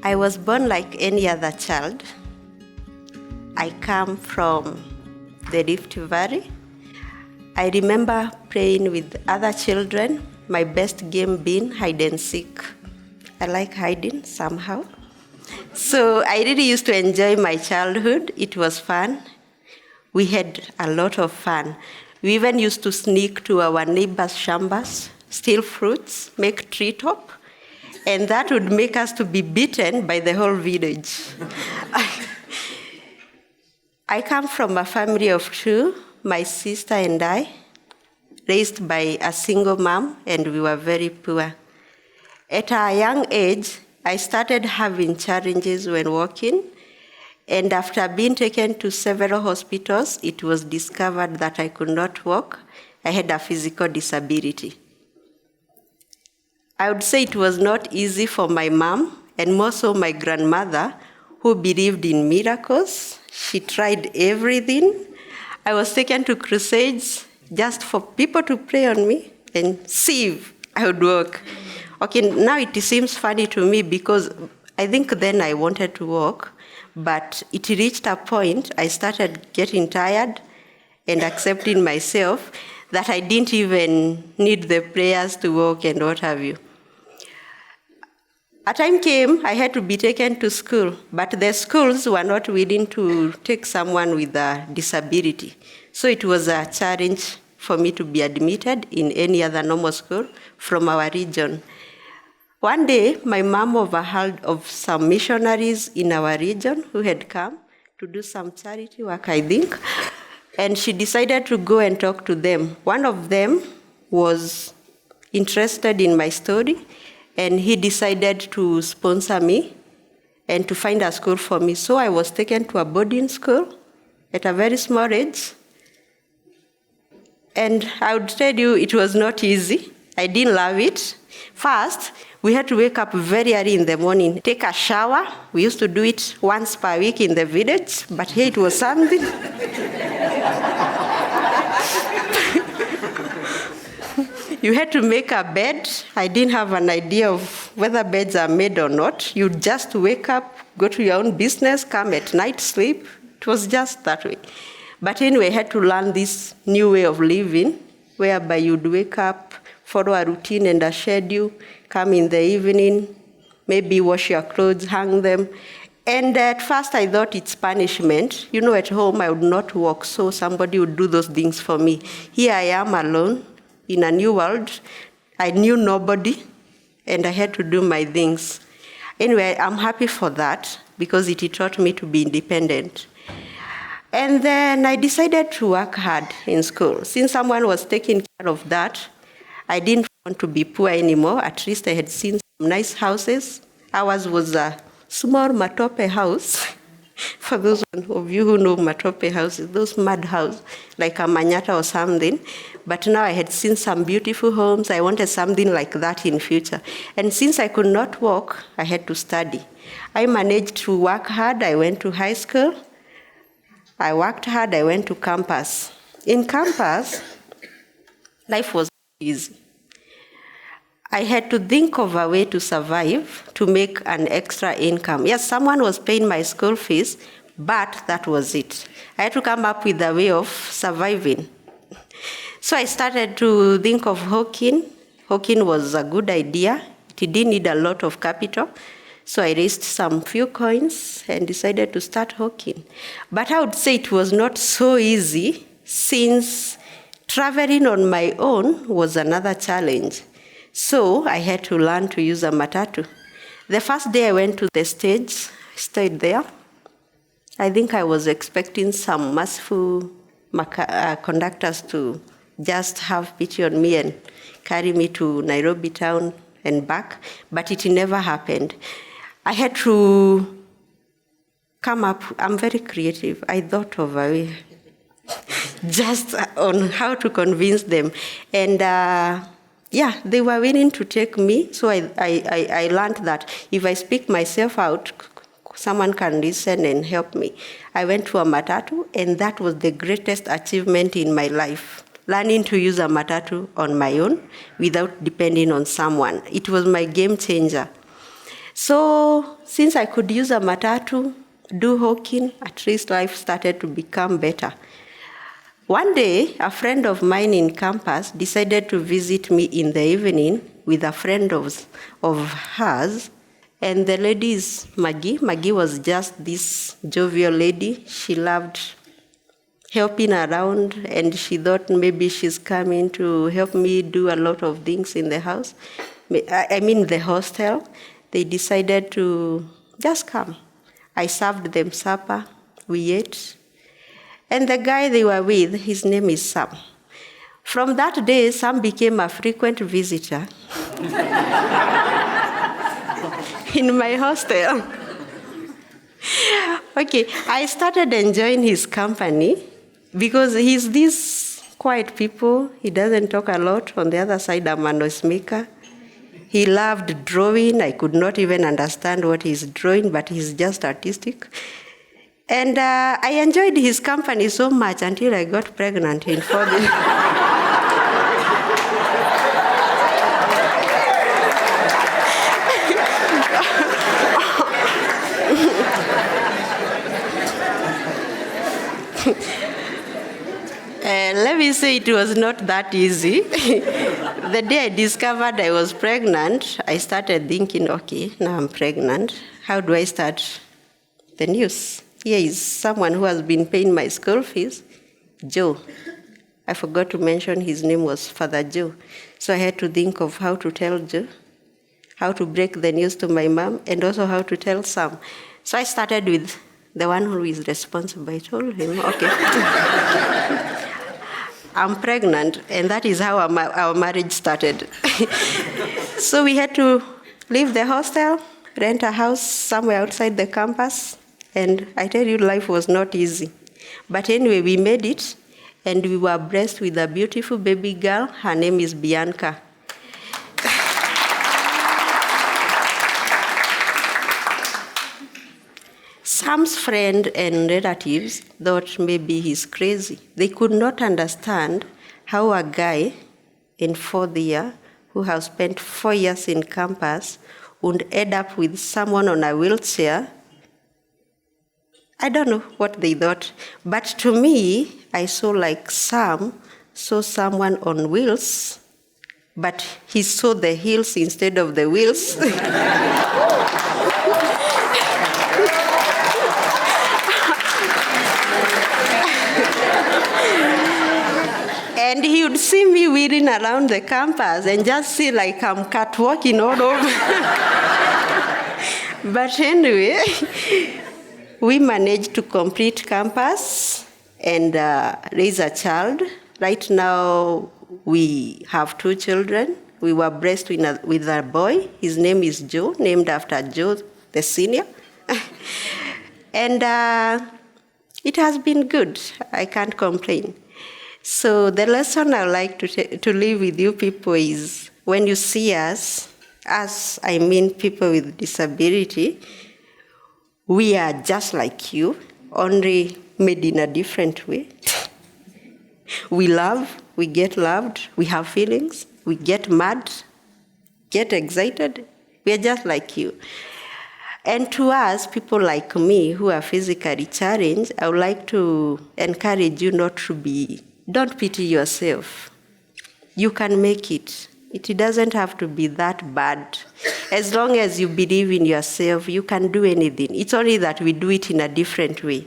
I was born like any other child. I come from the Rift Valley. I remember playing with other children, my best game being hide and seek. I like hiding somehow. So I really used to enjoy my childhood. It was fun. We had a lot of fun. We even used to sneak to our neighbors' shambas, steal fruits, make tree top, and that would make us to be beaten by the whole village. I come from a family of two, my sister and I, raised by a single mom, and we were very poor. At a young age, I started having challenges when walking, and after being taken to several hospitals, it was discovered that I could not walk. I had a physical disability. I would say it was not easy for my mom, and more so my grandmother, who believed in miracles. She tried everything. I was taken to crusades just for people to pray on me and see if I would walk. Okay, now it seems funny to me because I think then I wanted to walk, but it reached a point I started getting tired and accepting myself that I didn't even need the prayers to walk and what have you. A time came, I had to be taken to school, but the schools were not willing to take someone with a disability. So it was a challenge for me to be admitted in any other normal school from our region. One day, my mom overheard of some missionaries in our region who had come to do some charity work, I think, and she decided to go and talk to them. One of them was interested in my story, and he decided to sponsor me and to find a school for me. So I was taken to a boarding school at a very small age. And I would tell you it was not easy. I didn't love it. First, we had to wake up very early in the morning, take a shower. We used to do it once per week in the village, but here it was something. You had to make a bed. I didn't have an idea of whether beds are made or not. You just wake up, go to your own business, come at night, sleep. It was just that way. But anyway, I had to learn this new way of living, whereby you'd wake up, follow a routine and a schedule, come in the evening, maybe wash your clothes, hang them. And at first I thought it's punishment. You know, at home I would not walk, so somebody would do those things for me. Here I am alone in a new world. I knew nobody, and I had to do my things. Anyway, I'm happy for that because it taught me to be independent. And then I decided to work hard in school. Since someone was taking care of that, I didn't want to be poor anymore. At least I had seen some nice houses. Ours was a small matope house. For those of you who know matope houses, those mud houses, like a manyatta or something. But now I had seen some beautiful homes. I wanted something like that in future. And since I could not walk, I had to study. I managed to work hard. I went to high school. I worked hard. I went to campus. In campus, life was easy. I had to think of a way to survive, to make an extra income. Yes, someone was paying my school fees, but that was it. I had to come up with a way of surviving. So I started to think of hawking. Hawking was a good idea. It didn't need a lot of capital. So I raised some few coins and decided to start hawking. But I would say it was not so easy since traveling on my own was another challenge. So I had to learn to use a matatu. The first day I went to the stage, stayed there. I think I was expecting some merciful conductors to just have pity on me and carry me to Nairobi town and back, but it never happened. I had to come up. I'm very creative. I thought of a way just on how to convince them. And they were willing to take me. So I learned that if I speak myself out, someone can listen and help me. I went to a matatu, and that was the greatest achievement in my life. Learning to use a matatu on my own without depending on someone. It was my game changer. So since I could use a matatu, do hawking, at least life started to become better. One day, a friend of mine in campus decided to visit me in the evening with a friend of hers, and the lady is Maggie. Maggie was just this jovial lady. She loved helping around, and she thought maybe she's coming to help me do a lot of things in the house. I mean the hostel. They decided to just come. I served them supper, we ate. And the guy they were with, his name is Sam. From that day, Sam became a frequent visitor in my hostel. Okay, I started enjoying his company because he's this quiet people. He doesn't talk a lot. On the other side, I'm a noisemaker. He loved drawing. I could not even understand what he's drawing, but he's just artistic. And I enjoyed his company so much until I got pregnant in 4 days. Let me say it was not that easy. The day I discovered I was pregnant, I started thinking, okay, now I'm pregnant. How do I start the news? Here is someone who has been paying my school fees, Joe. I forgot to mention his name was Father Joe. So I had to think of how to tell Joe, how to break the news to my mom, and also how to tell Sam. So I started with the one who is responsible. I told him, okay. I'm pregnant, and that is how our marriage started. So we had to leave the hostel, rent a house somewhere outside the campus, and I tell you, life was not easy. But anyway, we made it, and we were blessed with a beautiful baby girl. Her name is Bianca. Sam's friend and relatives thought maybe he's crazy. They could not understand how a guy in 4th year who has spent 4 years in campus would end up with someone on a wheelchair. I don't know what they thought, but to me, I saw like Sam saw someone on wheels, but he saw the heels instead of the wheels. And he would see me wheeling around the campus and just see like I'm catwalking all over. But anyway, we managed to complete campus and raise a child. Right now, we have 2 children. We were blessed with a boy. His name is Joe, named after Joe, the senior. And it has been good. I can't complain. So the lesson I would like to leave with you people is when you see us, I mean people with disability, we are just like you, only made in a different way. We love, we get loved, we have feelings, we get mad, get excited. We are just like you. And to us, people like me who are physically challenged, I would like to encourage you don't pity yourself. You can make it. It doesn't have to be that bad. As long as you believe in yourself, you can do anything. It's only that we do it in a different way.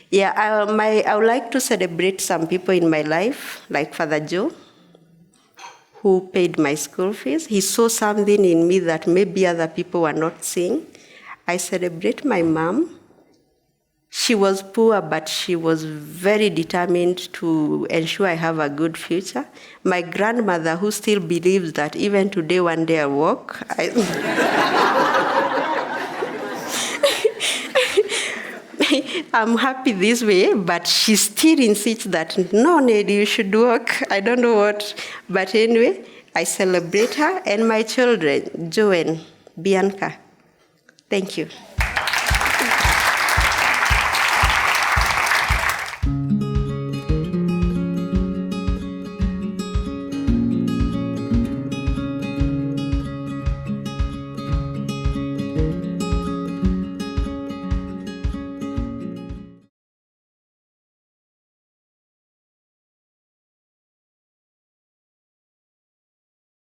Yeah, I would like to celebrate some people in my life, like Father Joe, who paid my school fees. He saw something in me that maybe other people were not seeing. I celebrate my mom. She was poor, but she was very determined to ensure I have a good future. My grandmother, who still believes that even today, one day I'll walk. I'm happy this way, but she still insists that, no, Nelly, you should walk. I don't know what. But anyway, I celebrate her and my children, Joe and Bianca. Thank you.